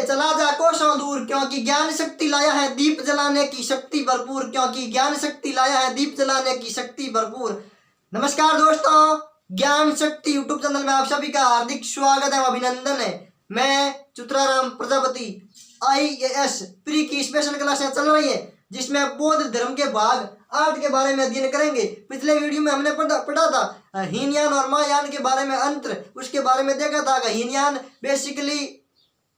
चला जा कोसों दूर, क्योंकि ज्ञान शक्ति लाया है दीप जलाने की शक्ति भरपूर, क्योंकि ज्ञान शक्ति लाया है दीप जलाने की शक्ति भरपूर। नमस्कार दोस्तों, ज्ञान शक्ति यूट्यूब चैनल में आप सभी का हार्दिक स्वागत है, अभिनंदन है। मैं चित्राराम प्रजापति IAS प्री की स्पेशल क्लासें चल रही है, जिसमें बौद्ध धर्म के भाग 8 के बारे में अध्ययन करेंगे। पिछले वीडियो में हमने पढ़ा था हीनयान और महायान के बारे में, अंतर उसके बारे में देखा था कि हीनयान बेसिकली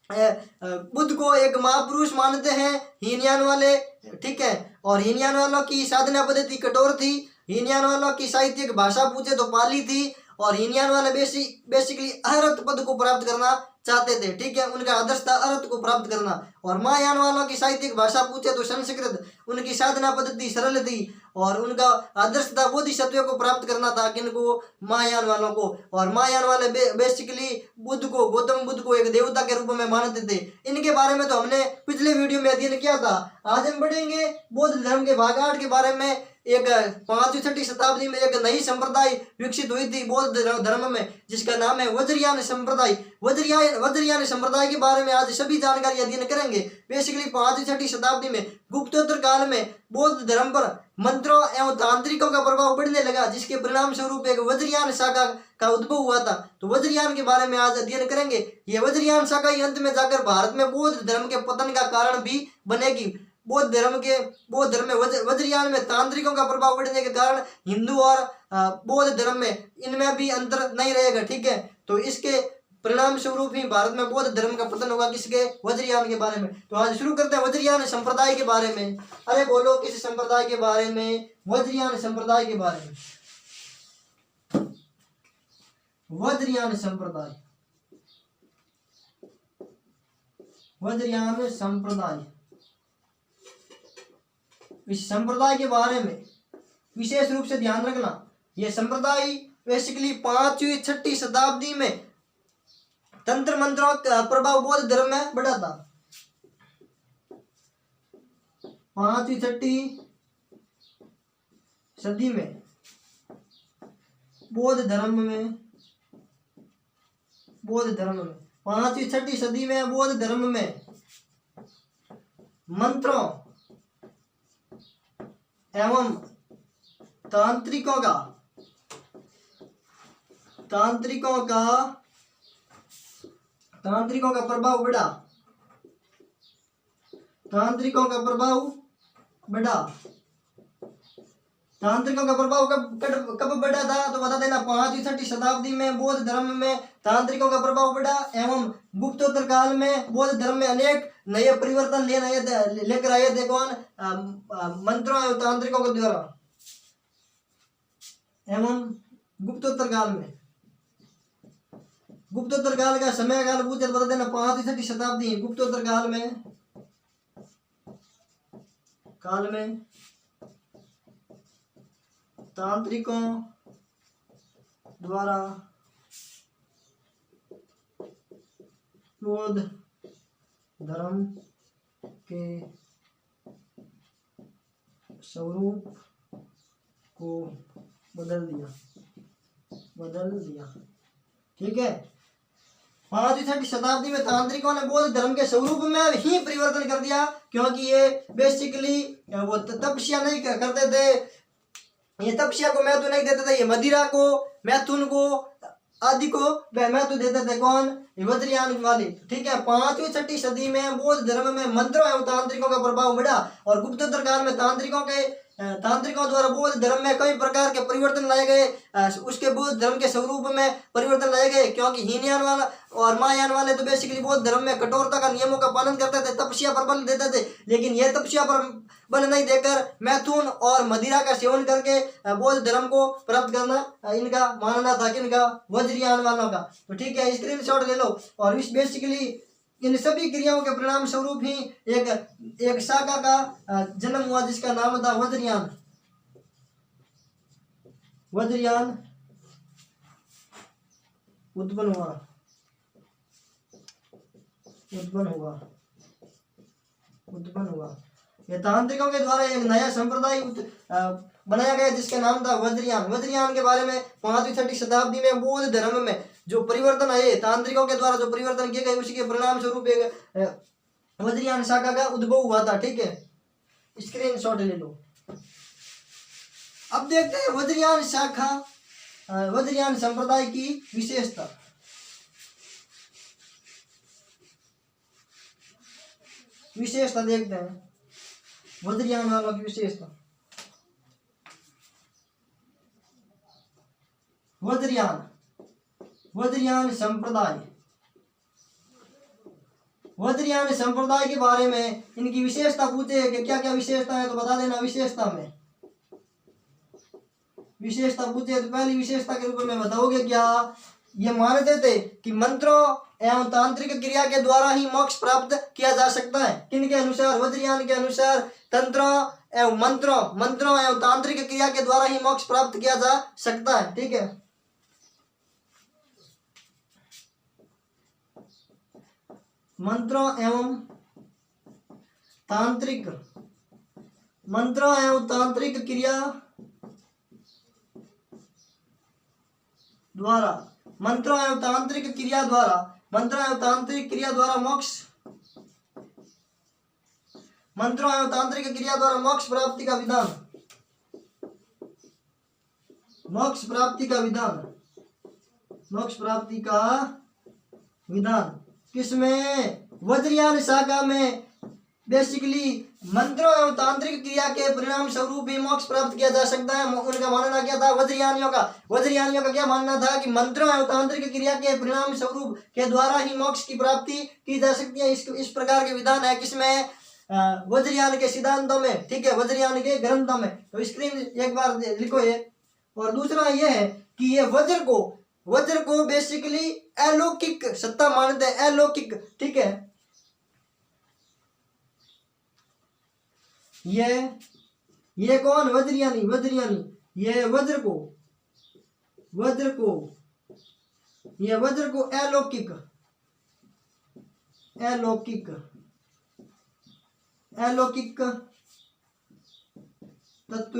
बुद्ध को एक महापुरुष मानते हैं हीनयान वाले, ठीक है। और हीनयान वालों की साधना पद्धति कठोर थी, हीनयान वालों की साहित्यिक भाषा पूछे तो पाली थी, और हीनयान वाले बेसिकली अरहत पद को प्राप्त करना चाहते थे, ठीक है। उनका आदर्श था अरहत को प्राप्त करना। और महायान वालों की साहित्यिक भाषा पूछे तो संस्कृत, उनकी साधना पद्धति सरल थी, और उनका आदर्श था बोधिसत्व को प्राप्त करना था, किनको, महायान वालों को। और महायान वाले बेसिकली बुद्ध को, गौतम बुद्ध को एक देवता के रूप में मानते थे। इनके बारे में तो हमने पिछले वीडियो में अध्ययन किया था। आज हम पढ़ेंगे बौद्ध धर्म के भाग 8 के बारे में। एक 5वीं-6वीं शताब्दी में एक नई संप्रदाय विकसित हुई थी बौद्ध धर्म में, जिसका नाम है वज्रयान संप्रदाय। वज्रयान संप्रदाय के बारे में आज सभी जानकारी अध्ययन करेंगे। बेसिकली 5वीं-6वीं शताब्दी में गुप्तोत्तर काल में बौद्ध धर्म पर मंत्रों एवं तांत्रिकों का प्रभाव बढ़ने लगा, जिसके परिणाम स्वरूप एक वज्रयान शाखा का उद्भव हुआ था। तो वज्रयान के बारे में आज अध्ययन करेंगे। यह वज्रयान शाखा ही अंत में जाकर भारत में बौद्ध धर्म के पतन का कारण भी बनेगी। बौद्ध धर्म में वज्रयान में तांत्रिकों का प्रभाव बढ़ने के कारण हिंदू और बौद्ध धर्म में इनमें भी अंतर नहीं रहेगा, ठीक है। तो इसके परिणाम स्वरूप ही भारत में बौद्ध धर्म का पतन होगा, किसके, वज्रयान के बारे में। तो आज शुरू करते हैं वज्रयान संप्रदाय के बारे में। अरे बोलो, किस संप्रदाय के बारे में? वज्रयान संप्रदाय के बारे में। वज्रयान संप्रदाय, वज्रयान संप्रदाय, इस संप्रदाय के बारे में विशेष रूप से ध्यान रखना। यह संप्रदाय बेसिकली 5वीं-6वीं शताब्दी में तंत्र मंत्रों का प्रभाव बौद्ध धर्म में बढ़ा था। 5वीं-6वीं सदी में बौद्ध धर्म में 5वीं-6वीं सदी में बौद्ध धर्म में मंत्रों एवं तांत्रिकों का प्रभाव बढ़ा। तांत्रिकों का प्रभाव कब बढ़ा था तो बता देना। 5वीं-6वीं शताब्दी में बौद्ध धर्म में तांत्रिकों का प्रभाव बढ़ा, एवं गुप्तोत्तर काल में बौद्ध धर्म में अनेक नए परिवर्तन लेकर आए थे। कौन? मंत्रों एवं तांत्रिकों के द्वारा। एवं गुप्तोत्तर काल का समय काल पूछे तो बता देना 5वीं-6वीं शताब्दी। गुप्तोत्तर काल में तांत्रिकों द्वारा बौद्ध धर्म के स्वरूप को बदल दिया, ठीक है। 5वीं-6वीं शताब्दी में तांत्रिकों ने बौद्ध धर्म के स्वरूप में ही परिवर्तन कर दिया, क्योंकि ये बेसिकली वो तपस्या नहीं करते थे, ये तपस्या को महत्व नहीं देते थे, ये मदिरा को, मैथुन को आदि को महत्व देते थे। कौन? वज्रयान वाले, ठीक है। 5वीं-6वीं सदी में बौद्ध धर्म में मंत्रों एवं तांत्रिकों का प्रभाव बढ़ा, और गुप्तोत्तर काल में तांत्रिकों द्वारा बौद्ध धर्म में कई प्रकार के परिवर्तन लाए गए। उसके बौद्ध धर्म के स्वरूप में परिवर्तन लाए गए, क्योंकि हीनयान वाला और महायान वाले तो बेसिकली बौद्ध धर्म में कठोरता का नियमों का पालन करते थे, तपस्या पर बल देते थे। लेकिन यह तपस्या पर बल नहीं देकर मैथुन और मदिरा का सेवन करके बौद्ध धर्म को प्राप्त करना इनका मानना था, किनका? वज्रयान वालों का। तो ठीक है, स्क्रीनशॉट ले लो। और इस बेसिकली इन सभी क्रियाओं के परिणाम स्वरूप ही एक शाखा का जन्म हुआ, जिसका नाम था वज्रयान। उत्पन्न हुआ। ये तांत्रिकों के द्वारा एक नया संप्रदाय बनाया गया, जिसका नाम था वज्रयान। वज्रयान के बारे में 5वीं-6वीं शताब्दी में बौद्ध धर्म में जो परिवर्तन है, तांत्रिकों के द्वारा जो परिवर्तन किए गए उसी के परिणाम स्वरूप एक वज्रयान शाखा का उद्भव हुआ था। ठीक है, स्क्रीनशॉट ले लो। अब देखते हैं वज्रयान शाखा, वज्रयान संप्रदाय की विशेषता। विशेषता देखते हैं वज्रयान वालों की विशेषता। वज्रयान संप्रदाय, वज्रयान संप्रदाय के बारे में इनकी विशेषता पूछे कि क्या क्या विशेषता है तो बता देना। विशेषता पूछे तो पहली विशेषता के रूप में बताओगे क्या? ये मानते थे कि मंत्रों एवं तांत्रिक क्रिया के द्वारा ही मोक्ष प्राप्त किया जा सकता है। किनके अनुसार? वज्रयान के अनुसार तंत्रों एवं मंत्रों एवं तांत्रिक क्रिया के द्वारा ही मोक्ष प्राप्त किया जा सकता है। ठीक है, मंत्रों एवं तांत्रिक क्रिया द्वारा, मंत्रों एवं तांत्रिक क्रिया द्वारा मोक्ष प्राप्ति का विधान किसमें? वज्रयान शाखा में बेसिकली मंत्रों एवं तांत्रिक क्रिया के परिणाम स्वरूप ही मोक्ष प्राप्त किया जा सकता है। उनका मानना क्या था? वज्रयानियों का क्या मानना था कि मंत्रों एवं तांत्रिक क्रिया के परिणाम स्वरूप के द्वारा ही मोक्ष की प्राप्ति की जा सकती है। इस प्रकार के विधान है किसमें? वज्रयान के सिद्धांतों में। ठीक है, वज्रयान के ग्रंथों में। तो स्क्रीन एक बार लिखो ये। और दूसरा ये है कि ये वज्र को बेसिकली अलौकिक सत्ता मानते हैं, अलौकिक। ठीक है, ये कौन? वज्रयानी। ये वज्र को अलौकिक तत्व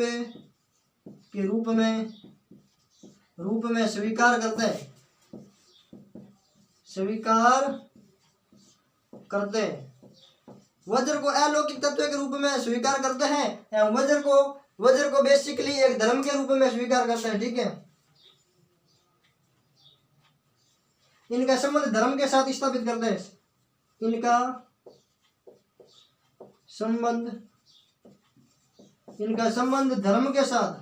के रूप में स्वीकार करते हैं। वज्र को अलौकिक तत्व के रूप में स्वीकार करते हैं एवं वज्र को बेसिकली एक धर्म के रूप में स्वीकार करते हैं। ठीक है, इनका संबंध धर्म के साथ स्थापित करते हैं। इनका संबंध धर्म के साथ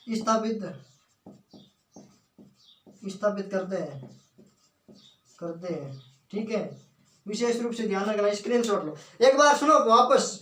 स्थापित करते हैं। ठीक है, विशेष रूप से ध्यान रखना। स्क्रीनशॉट लो, एक बार सुनो वापस।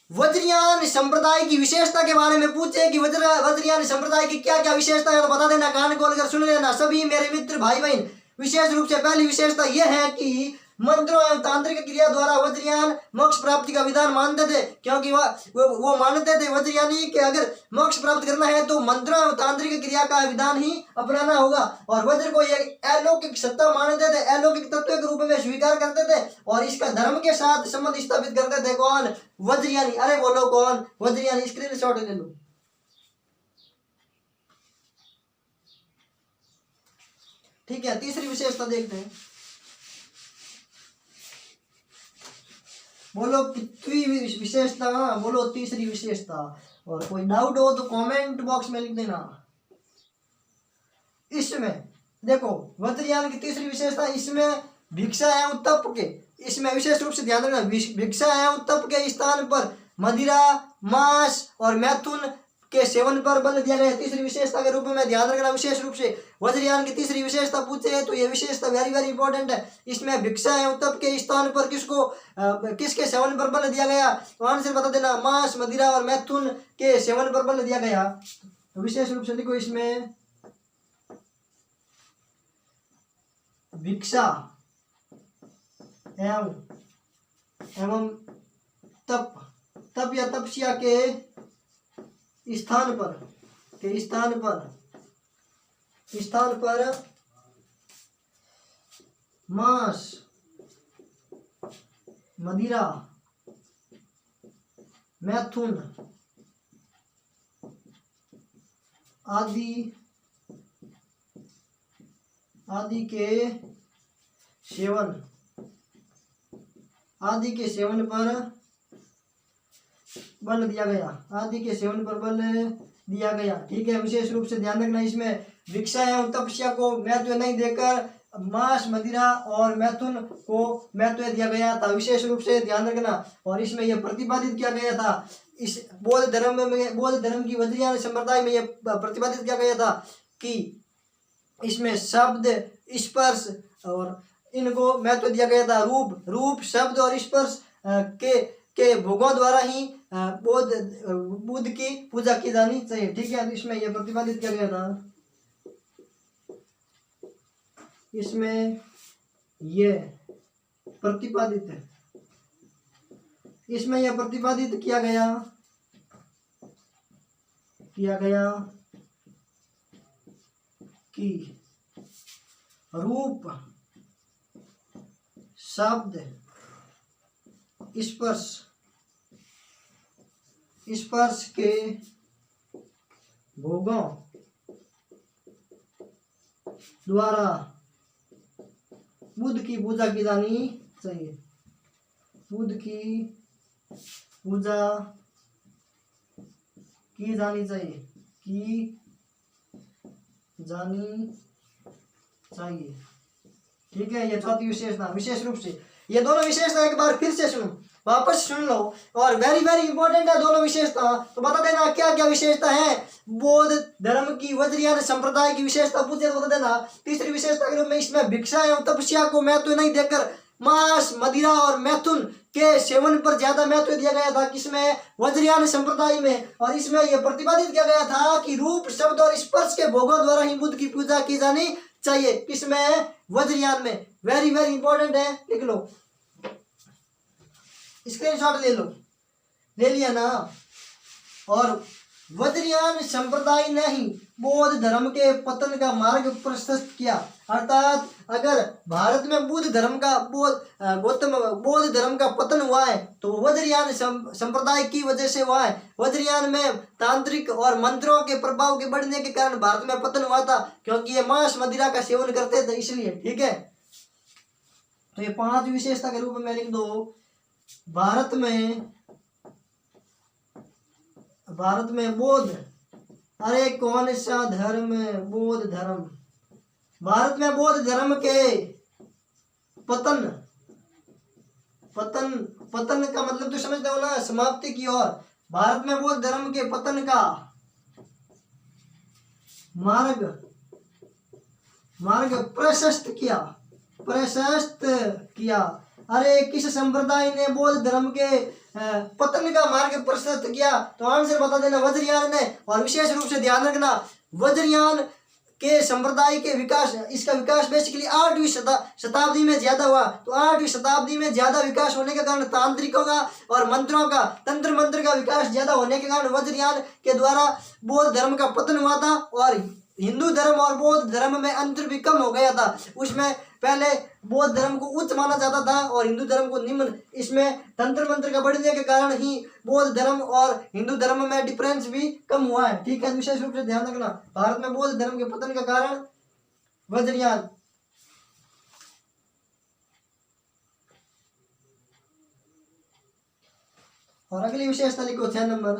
वज्रयान संप्रदाय की विशेषता के बारे में पूछे कि वज्रयान संप्रदाय की क्या क्या विशेषता है तो बता देना, कान खोल कर सुन लेना सभी मेरे मित्र भाई बहन। विशेष रूप से पहली विशेषता यह है कि मंत्रों एवं तांत्रिक क्रिया द्वारा वज्रयान मोक्ष प्राप्ति का विधान मानते थे, क्योंकि वो मानते थे वज्रयानी कि अगर मोक्ष प्राप्त करना है तो मंत्रों एवं तांत्रिक क्रिया का विधान ही अपनाना होगा। और वज्र को एक अलौकिक सत्ता मानते थे, अलौकिक तत्व के रूप में स्वीकार करते थे और इसका धर्म के साथ संबंध स्थापित करते थे। कौन? वज्रयानी। अरे बोलो कौन? वज्रयानी। स्क्रीनशॉट ले लो। ठीक है, तीसरी विशेषता देखते हैं। बोलो कितनी विशेषता? बोलो तीसरी विशेषता। और कोई डाउट हो तो कमेंट बॉक्स में लिख देना। इसमें देखो वज्रयान की तीसरी विशेषता, इसमें भिक्षा एवं तप के, इसमें विशेष रूप से ध्यान रखना, भिक्षा एवं तप के स्थान पर मदिरा, मांस और मैथुन के सेवन पर बल दिया गया है। तीसरी विशेषता के रूप में ध्यान रखना। विशेष रूप से वज्रयान की तीसरी विशेषता पूछे तो ये विशेषता वेरी वेरी इंपॉर्टेंट है। इसमें भिक्षा एवं तप के स्थान पर किसके सेवन पर बल दिया गया तो आंसर बता देना, मांस, मदिरा और मैथुन के सेवन पर बल दिया गया। तो विशेष रूप से लिखो इसमें भिक्षा एवं तप या तपस्या के स्थान पर मांस, मदिरा, मैथुन आदि आदि के सेवन पर बल दिया गया। आदि के सेवन पर बल दिया गया। ठीक है, विशेष रूप से ध्यान रखना, इसमें भिक्षा एवं तपस्या को महत्व नहीं देकर मांस, मदिरा और मैथुन को महत्व दिया गया था। विशेष रूप से ध्यान रखना। और इसमें यह प्रतिपादित किया गया था, इस बौद्ध धर्म की वज्रयान संप्रदाय में यह प्रतिपादित किया गया था कि इसमें शब्द, स्पर्श और इनको महत्व दिया गया था। रूप, शब्द और स्पर्श के भोगों द्वारा ही बुद्ध की पूजा की जानी चाहिए। ठीक है, इसमें यह प्रतिपादित किया गया था। इसमें यह प्रतिपादित किया गया कि रूप, शब्द, स्पर्श के भोगों द्वारा बुद्ध की पूजा की जानी चाहिए। बुद्ध की पूजा की जानी चाहिए। ठीक है, ये चौथी विशेषता। विशेष रूप से ये दोनों विशेषता एक बार फिर से वापस सुन लो, और वेरी वेरी इंपॉर्टेंट है दोनों विशेषता। तो बता देना क्या क्या विशेषता है। बौद्ध धर्म की वज्रयान संप्रदाय की विशेषता पूछे तो बता देना। तीसरी विशेषता के रूप में इसमें भिक्षा एवं तपस्या को महत्व नहीं देकर मांस, मदिरा और मैथुन के सेवन पर ज्यादा महत्व दिया गया था। किसमें? वज्रयान संप्रदाय में। और इसमें यह प्रतिपादित किया गया था कि रूप, शब्द और स्पर्श के भोगों द्वारा ही बुद्ध की पूजा की जानी चाहिए। किसमें? वज्रयान में। वेरी वेरी इंपॉर्टेंट है, लिख लो, स्क्रीनशॉट ले लिया ना। और वज्रयान संप्रदाय ने ही बौद्ध धर्म के पतन का मार्ग प्रशस्त किया। अर्थात अगर भारत में बौद्ध धर्म का पतन हुआ है तो वज्रयान संप्रदाय की वजह से हुआ है। वज्रयान में तांत्रिक और मंत्रों के प्रभाव के बढ़ने के कारण भारत में पतन हुआ था, क्योंकि ये मांस, मदिरा का सेवन करते थे, इसलिए। ठीक है, तो ये 5 विशेषता के रूप में लिख दो। भारत में बौद्ध, अरे कौन सा धर्म? बौद्ध धर्म। भारत में बौद्ध धर्म के पतन का मतलब तो समझते हो ना, समाप्ति की ओर। भारत में बौद्ध धर्म के पतन का मार्ग प्रशस्त किया। अरे किस संप्रदाय ने बौद्ध धर्म के पतन का मार्ग प्रशस्त किया? तो आंसर बता देना, वज्रयान ने। और विशेष रूप से ध्यान रखना, वज्रयान के संप्रदाय के इसका विकास बेसिकली 8वीं शताब्दी में ज्यादा हुआ। तो 8वीं शताब्दी में ज्यादा विकास होने के कारण तांत्रिकों का और मंत्रों का, तंत्र मंत्र का विकास ज्यादा होने के कारण वज्रयान के द्वारा बौद्ध धर्म का पतन हुआ था। और हिंदू धर्म और बौद्ध धर्म में अंतर भी कम हो गया था। उसमें पहले बौद्ध धर्म को उच्च माना जाता था और हिंदू धर्म को निम्न। इसमें तंत्र मंत्र का बढ़ने के कारण ही बौद्ध धर्म और हिंदू धर्म में डिफरेंस भी कम हुआ है। ठीक है, विशेष रूप से ध्यान रखना, भारत में बौद्ध धर्म के पतन का कारण वज्रयान। और अगली विशेषता लिखो 6 नंबर।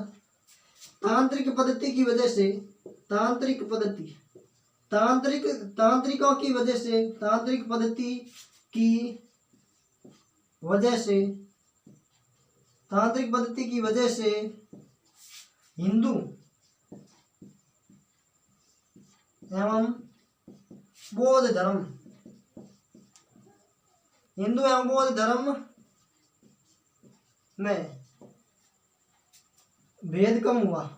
तांत्रिकों की वजह से तांत्रिक पद्धति की वजह से हिंदू एवं बौद्ध धर्म में भेद कम हुआ।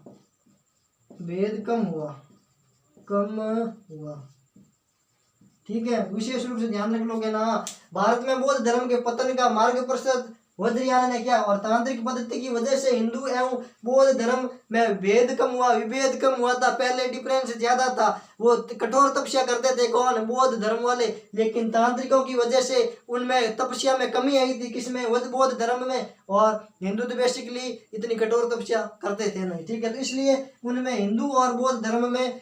ठीक है, विशेष रूप से ध्यान रख लोगे ना। भारत में बौद्ध धर्म के पतन का मार्ग प्रशस्त वज्रयान ने क्या, और तांत्रिक पद्धति की वजह से हिंदू एवं बौद्ध धर्म में भेद कम हुआ, विभेद कम हुआ था। पहले डिफरेंस ज्यादा था, वो कठोर तपस्या करते थे कौन, बौद्ध धर्म वाले, लेकिन तांत्रिकों की वजह से उनमें तपस्या में कमी आई थी, किसमें, बौद्ध धर्म में। और हिंदू तो बेसिकली इतनी कठोर तपस्या करते थे नहीं, ठीक है। तो इसलिए उनमें हिंदू और बौद्ध धर्म में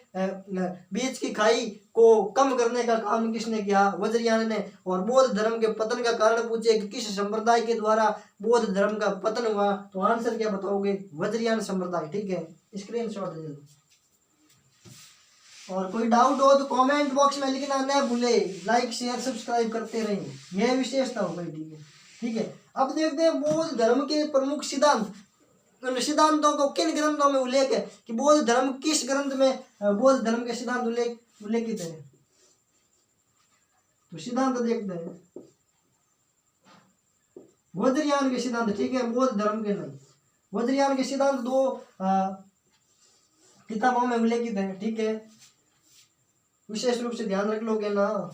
बीच की खाई को कम करने का काम किसने किया, वज्रयान ने। और बौद्ध धर्म के पतन का कारण पूछे कि किस संप्रदाय के द्वारा बौद्ध धर्म का पतन हुआ, तो आंसर क्या बताओगे, वज्रयान संप्रदाय, ठीक है। स्क्रीनशॉट ले लो। और कोई डाउट हो तो कमेंट बॉक्स में लिखना न भूले, लाइक शेयर सब्सक्राइब करते रहिए, यह विशेषता हो गई, ठीक है, ठीक है। अब देखते हैं बौद्ध धर्म के प्रमुख सिद्धांत। उन सिद्धांतों को किन ग्रंथों में उल्लेख है, कि बौद्ध धर्म किस ग्रंथ में बौद्ध धर्म के सिद्धांत उल्लेखित है। तो सिद्धांत देखते हैं, वज्रयान के सिद्धांत, ठीक है, बौद्ध धर्म के नहीं। वज्रयान के सिद्धांत 2 किताबों में उल्लेखित है, ठीक है, विशेष रूप से ध्यान रख लोगे ना।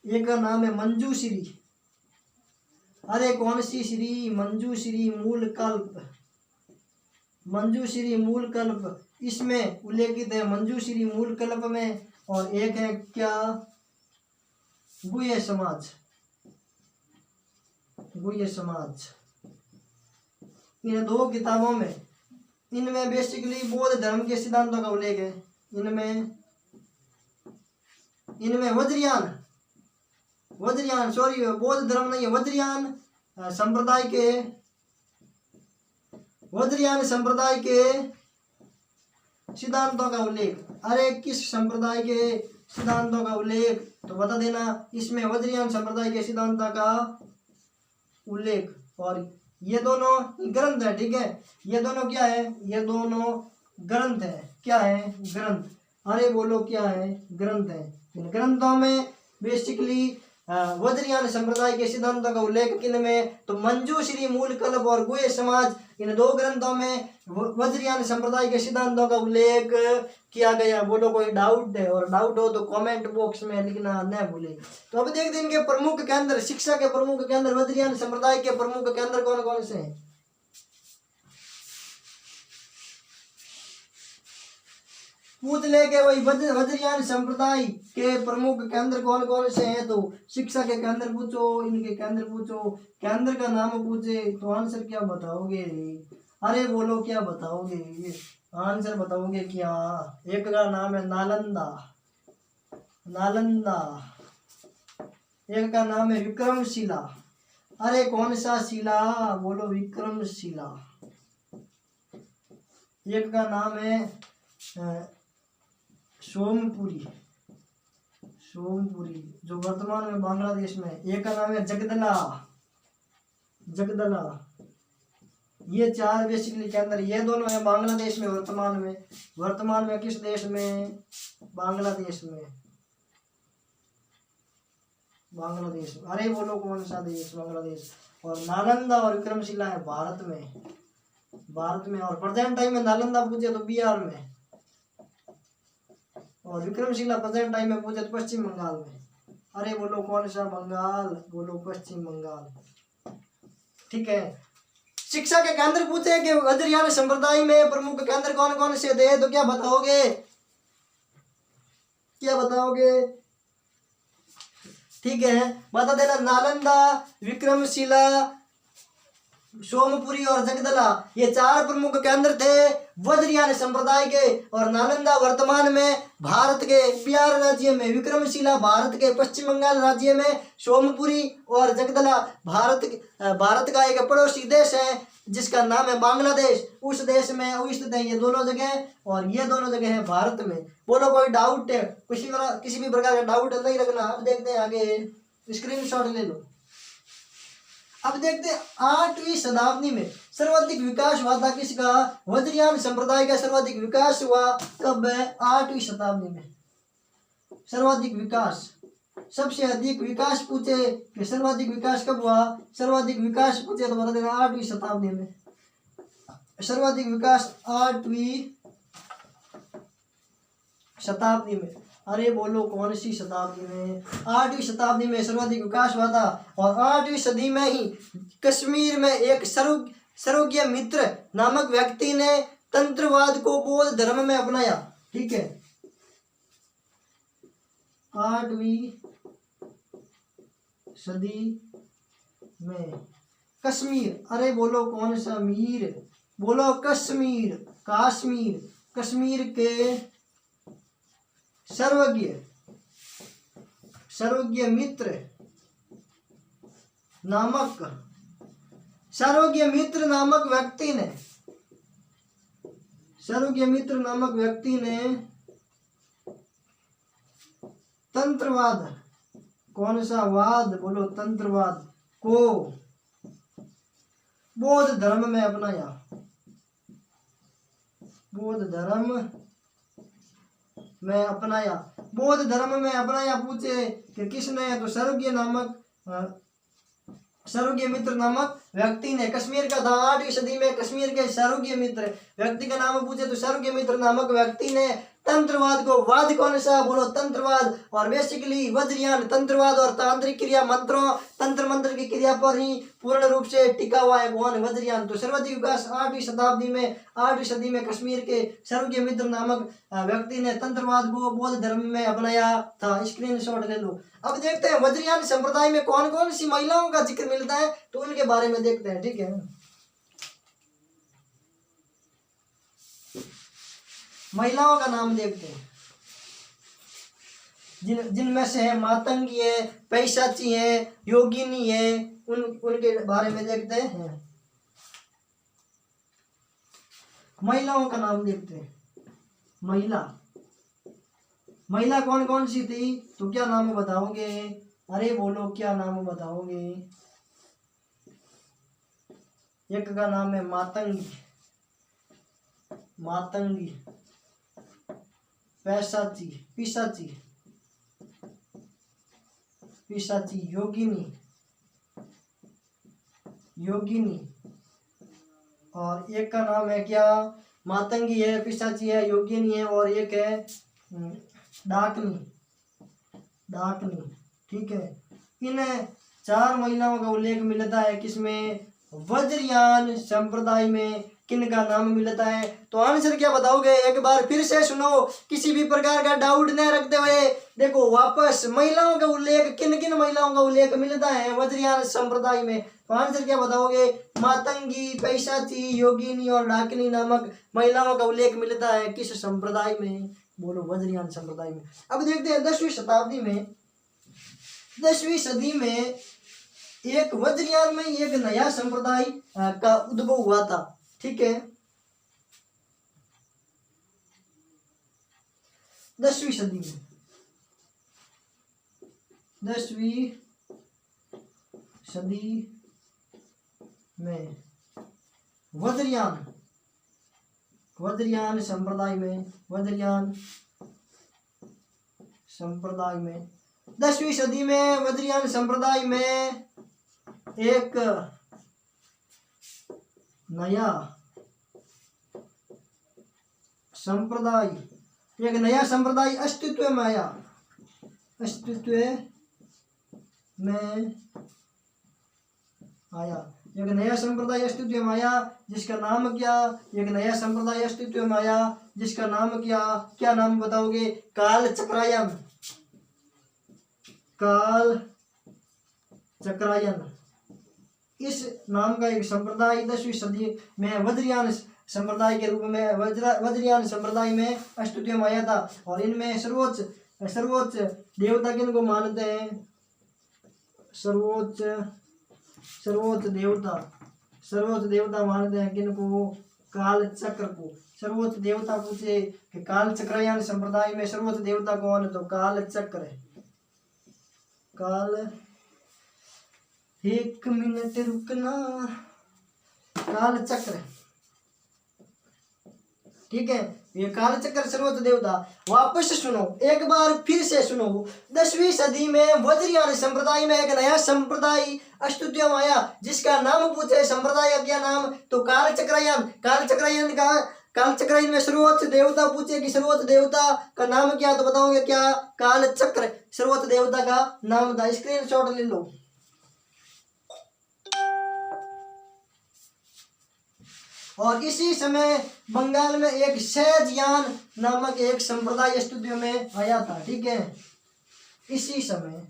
एक का नाम है मंजूश्री, अरे कौन सी श्री, मंजूश्री मूल कल्प, मंजूश्री मूल कल्प, इसमें उल्लेखित है मंजूश्री मूल कल्प में। और एक है क्या, गुह्य समाज, गुह्य समाज। इन 2 किताबों में, इनमें बेसिकली बौद्ध धर्म के सिद्धांतों का उल्लेख है। इनमें वज्रयान सॉरी बौद्ध धर्म नहीं है, वज्रयान संप्रदाय के सिद्धांतों का उल्लेख। अरे किस संप्रदाय के सिद्धांतों का उल्लेख, तो बता देना, इसमें वज्रयान संप्रदाय के सिद्धांतों का उल्लेख। और ये दोनों ग्रंथ है, ठीक है, ये दोनों क्या है, ये दोनों ग्रंथ है, क्या है, ग्रंथ। अरे बोलो क्या है, ग्रंथ है। इन ग्रंथों में बेसिकली वज्रयान संप्रदाय के सिद्धांतों का उल्लेख किन में, तो मंजूश्री मूल कल्प और गुह्य समाज, इन 2 ग्रंथों में वज्रयान संप्रदाय के सिद्धांतों का उल्लेख किया गया। बोलो कोई डाउट है, और डाउट हो तो कमेंट बॉक्स में लिखना न भूले। तो अब देखते हैं इनके प्रमुख केंद्र, शिक्षा के प्रमुख केंद्र, वज्रयान संप्रदाय के प्रमुख केंद्र कौन कौन से हैं। पूछ ले के वही वज्रयान संप्रदाय के प्रमुख केंद्र कौन कौन से हैं, तो शिक्षा के केंद्र पूछो, इनके केंद्र पूछो, केंद्र का नाम पूछे, तो आंसर क्या बताओगे, अरे बोलो क्या बताओगे, आंसर बताओगे क्या। एक का नाम है नालंदा, एक का नाम है विक्रमशिला, अरे कौन सा शिला, बोलो विक्रमशिला। एक का नाम है सोमपुरी, जो वर्तमान में बांग्लादेश में। एक का नाम है जगदला, ये 4 बेसिकली के अंदर, ये दोनों है बांग्लादेश में, वर्तमान में किस देश में, बांग्लादेश में। अरे बोलो कौन सा देश, बांग्लादेश। और नालंदा और विक्रमशिला है भारत में। और प्रेजेंट टाइम में नालंदा पूछे तो बिहार में, और विक्रमशिला प्रेजेंट टाइम में पूछे तो पश्चिम बंगाल में। अरे बोलो कौन सा, बंगाल, बोलो पश्चिम बंगाल, ठीक है। शिक्षा के केंद्र पूछे कि वज्रयान संप्रदाय में प्रमुख केंद्र कौन कौन से थे, तो क्या बताओगे, ठीक है, बता देना। नालंदा, विक्रमशिला, सोमपुरी और जगदला, ये 4 प्रमुख केंद्र थे वज्रयान संप्रदाय के। और नालंदा वर्तमान में भारत के बिहार राज्य में, विक्रमशिला भारत के पश्चिम बंगाल राज्य में, सोमपुरी और जगदला भारत का एक पड़ोसी देश है जिसका नाम है बांग्लादेश, उस देश में स्थित है ये दोनों जगह, और ये दोनों जगह है भारत में। बोलो कोई डाउट है, किसी भी प्रकार का डाउट नहीं रखना। अब देखते हैं आगे, स्क्रीनशॉट ले लो। अब देखते हैं 8वीं शताब्दी में सर्वाधिक विकास हुआ था किसका, वज्रयान संप्रदाय का सर्वाधिक विकास हुआ कब है, 8वीं शताब्दी में। सर्वाधिक विकास, सबसे अधिक विकास पूछे कि सर्वाधिक विकास कब हुआ, सर्वाधिक विकास पूछे तो बता देना 8वीं शताब्दी में। सर्वाधिक विकास 8वीं शताब्दी में। अरे बोलो कौन सी शताब्दी में? 8वीं शताब्दी में सर्वाधिक विकास हुआ था और 8वीं सदी में ही कश्मीर में एक सर्वज्ञ मित्र नामक व्यक्ति ने तंत्रवाद को बौद्ध धर्म में अपनाया। ठीक है, 8वीं सदी में कश्मीर, अरे बोलो कौन सा मीर? बोलो कश्मीर, कश्मीर, कश्मीर के सर्वज्ञ मित्र नामक व्यक्ति ने तंत्रवाद, कौन सा वाद? बोलो तंत्रवाद को बौद्ध धर्म में अपनाया। बौद्ध धर्म में अपनाया, बौद्ध धर्म में अपनाया। पूछे कि किसने? तो सर्वज्ञ मित्र नामक व्यक्ति ने। कश्मीर का था 8वीं सदी में, कश्मीर के सर्वज्ञ मित्र व्यक्ति का नाम पूछे तो सर्वज्ञ मित्र नामक व्यक्ति ने तंत्रवाद को, वाद कौन सा? बोलो तंत्रवाद। और बेसिकली वज्रयान तंत्रवाद और तांत्रिक क्रिया मंत्रों, तंत्र मंत्र की क्रिया पर ही पूर्ण रूप से टिका हुआ है कौन? वज्रयान। तो सर्वाधिक विकास 8वीं सदी में कश्मीर के सर्वज्ञ मित्र नामक व्यक्ति ने तंत्रवाद को बौद्ध धर्म में अपनाया था। स्क्रीनशॉट ले लो। अब देखते हैं वज्रयान संप्रदाय में कौन कौन सी महिलाओं का जिक्र मिलता है, तो उनके बारे में देखते हैं। ठीक है, महिलाओं का नाम देखते हैं, जिनमें से है मातंगी है, पैशाची है, योगिनी है, उनके बारे में देखते हैं। महिलाओं का नाम देखते हैं। महिला कौन कौन सी थी? तो क्या नाम बताओगे? अरे बोलो क्या नाम बताओगे? एक का नाम है मातंगी, पिशाची, योगिनी, और एक का नाम है क्या? मातंगी है, पिशाची है, योगिनी है, और एक है डाकनी। ठीक है, इन 4 महिलाओं का उल्लेख मिलता है किसमें? वज्रयान संप्रदाय में। किन का नाम मिलता है? तो आंसर क्या बताओगे? एक बार फिर से सुनो, किसी भी प्रकार का डाउट न रखते हुए देखो वापस। महिलाओं का उल्लेख, किन किन महिलाओं का उल्लेख मिलता है वज्रयान संप्रदाय में? तो आंसर क्या बताओगे? मातंगी, पैशाची, योगिनी और डाकिनी नामक महिलाओं का उल्लेख मिलता है किस संप्रदाय में? बोलो वज्रयान संप्रदाय में। अब देखते हैं 10वीं सदी में एक वज्रयान में एक नया संप्रदाय का उद्भव हुआ था। ठीक है, 10वीं सदी में वज्रयान संप्रदाय में 10वीं सदी में वज्रयान संप्रदाय में एक नया संप्रदाय अस्तित्व में आया। एक नया संप्रदाय अस्तित्व में आया जिसका नाम क्या? एक नया संप्रदाय अस्तित्व में आया जिसका नाम क्या नाम बताओगे? काल चक्रायन। इस नाम का एक संप्रदाय 10वीं सदी में वज्रयान संप्रदाय के रूप में वज्रयान संप्रदाय में अस्तित्व में आया था। और इनमें सर्वोच्च देवता किन को मानते हैं? सर्वोच्च देवता मानते हैं किन को? काल चक्र को। सर्वोच्च देवता पूछे कि काल चक्रायन संप्रदाय में सर्वोच्च देवता कौन? तो काल चक्र है। एक मिनट रुकना, काल चक्र। ठीक है, ये काल चक्र सर्वोच्च देवता। वापस सुनो, एक बार फिर से सुनो। 10वीं सदी में वज्रयान संप्रदाय में एक नया संप्रदाय अस्तित्व में आया जिसका नाम पूछे संप्रदाय का क्या नाम? तो काल चक्रायन। काल चक्रायन का कालचक्र इनमें सर्वोच्च देवता पूछे कि सर्वोच्च देवता का नाम क्या, तो बताओगे क्या, कालचक्र सर्वोच्च देवता का नाम था। स्क्रीनशॉट ले लो। और इसी समय बंगाल में एक सहजयान नामक एक संप्रदाय अस्तित्व में आया था। ठीक है, इसी समय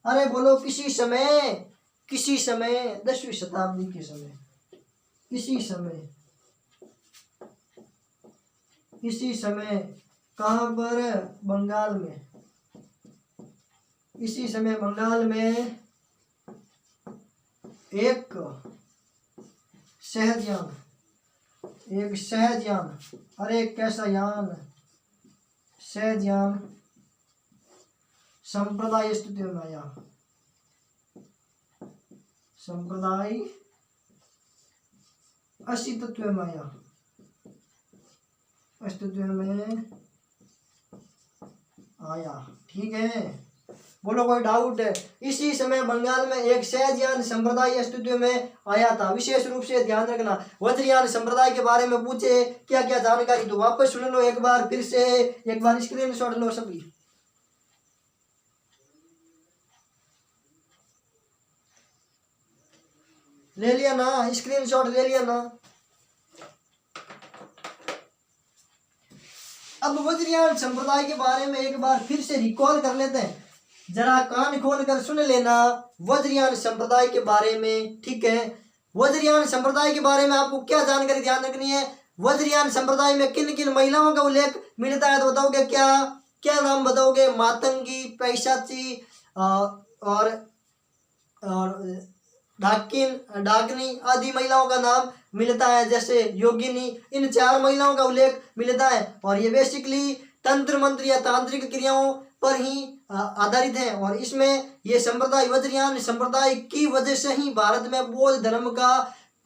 अरे बोलो किसी समय 10वीं शताब्दी के समय, इसी समय कहाँ पर, बंगाल में, इसी समय बंगाल में एक सहजयान, अरे कैसा यान, सहजयान संप्रदाय अस्तित्व में आया। संप्रदाय अस्तित्व में आया, ठीक है, बोलो कोई डाउट है। इसी समय बंगाल में एक सहजयान संप्रदाय अस्तित्व में आया था। विशेष रूप से ध्यान रखना, वज्रयान संप्रदाय के बारे में पूछे क्या क्या जानकारी, तो वापस सुन लो एक बार, फिर से एक बार स्क्रीनशॉट लो सभी। ले लिया ना, स्क्रीनशॉट ले लिया ना। अब वज्रयान संप्रदाय के बारे में एक बार फिर से रिकॉल कर लेते हैं, जरा कान खोल कर सुन लेना वज्रयान संप्रदाय के बारे में। ठीक है, वज्रयान संप्रदाय के बारे में आपको क्या जानकारी ध्यान रखनी है, वज्रयान संप्रदाय में किन किन महिलाओं का उल्लेख मिलता है, तो बताओगे क्या, क्या नाम बताओगे, मातंगी, पैशाची और डाकिनी आदि महिलाओं का नाम मिलता है, जैसे योगिनी, इन 4 महिलाओं का उल्लेख मिलता है। और ये बेसिकली तंत्र मंत्र या तांत्रिक क्रियाओं पर ही आधारित है। और इसमें ये संप्रदाय वज्रयान संप्रदाय की वजह से ही भारत में बौद्ध धर्म का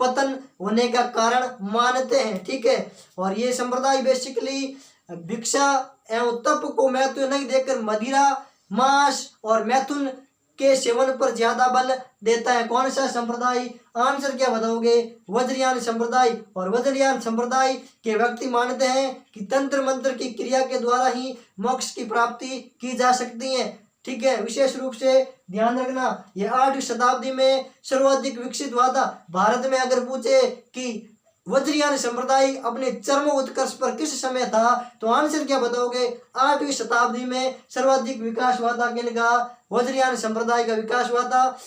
पतन होने का कारण मानते हैं। ठीक है, और ये संप्रदाय बेसिकली भिक्षा एवं तप को महत्व नहीं देकर मदिरा, मांस और मैथुन के सेवन पर ज्यादा बल देता है। कौन सा संप्रदाय, आंसर क्या बताओगे, वज्रयान संप्रदाय। और वज्रयान संप्रदाय के व्यक्ति मानते हैं कि तंत्र मंत्र की क्रिया के द्वारा ही मोक्ष की प्राप्ति की जा सकती है। ठीक है, विशेष रूप से ध्यान रखना, ये 8वीं शताब्दी में सर्वाधिक विकसित हुआ था। भारत में अगर पूछे कि वज्रयान संप्रदाय अपने चरम उत्कर्ष पर किस समय था, तो आंसर क्या बताओगे, 8वीं शताब्दी में सर्वाधिक विकास हुआ था। किनका, वज्रयान संप्रदाय का विकास हुआ था।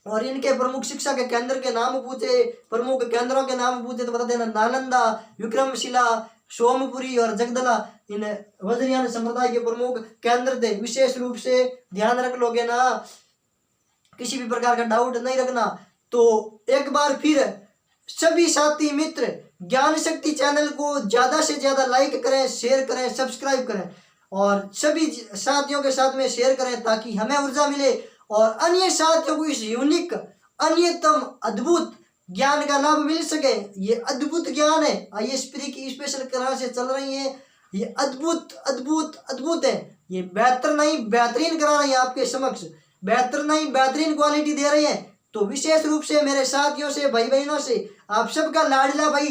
और इनके प्रमुख शिक्षा के केंद्र के नाम पूछे, प्रमुख केंद्रों के नाम पूछे तो बता देना, नालंदा, विक्रमशिला, सोमपुरी और जगदला इन वज्रयान संप्रदाय के प्रमुख केंद्र थे। विशेष रूप से ध्यान रख लोगे ना, किसी भी प्रकार का डाउट नहीं रखना। तो एक बार फिर सभी साथी मित्र ज्ञान शक्ति चैनल को ज्यादा से ज्यादा लाइक करें, शेयर करें, सब्सक्राइब करें और सभी साथियों के साथ में शेयर करें ताकि हमें ऊर्जा मिले और अन्य साथियों को इस यूनिक, अन्यतम, अद्भुत ज्ञान का लाभ मिल सके। ये अद्भुत ज्ञान है, ISPRI की स्पेशल क्लासें चल रही हैं, ये अद्भुत अद्भुत अद्भुत है। ये बेहतर नहीं बेहतरीन करा रही है आपके समक्ष, बेहतर नहीं बेहतरीन क्वालिटी दे रही है। तो विशेष रूप से मेरे साथियों से, भाई बहनों से, आप सबका लाडला भाई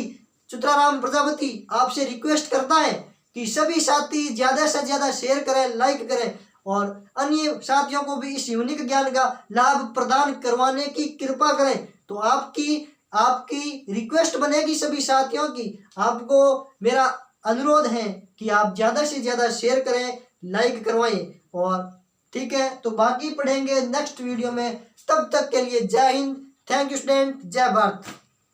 चित्राराम प्रजापति आपसे रिक्वेस्ट करता है कि सभी साथी ज्यादा से ज्यादा शेयर करें, लाइक करें और अन्य साथियों को भी इस यूनिक ज्ञान का लाभ प्रदान करवाने की कृपा करें। तो आपकी रिक्वेस्ट बनेगी सभी साथियों की, आपको मेरा अनुरोध है कि आप ज्यादा से ज्यादा शेयर करें, लाइक करवाएं। और ठीक है, तो बाकी पढ़ेंगे नेक्स्ट वीडियो में। तब तक के लिए जय हिंद, थैंक यू स्टूडेंट, जय भारत।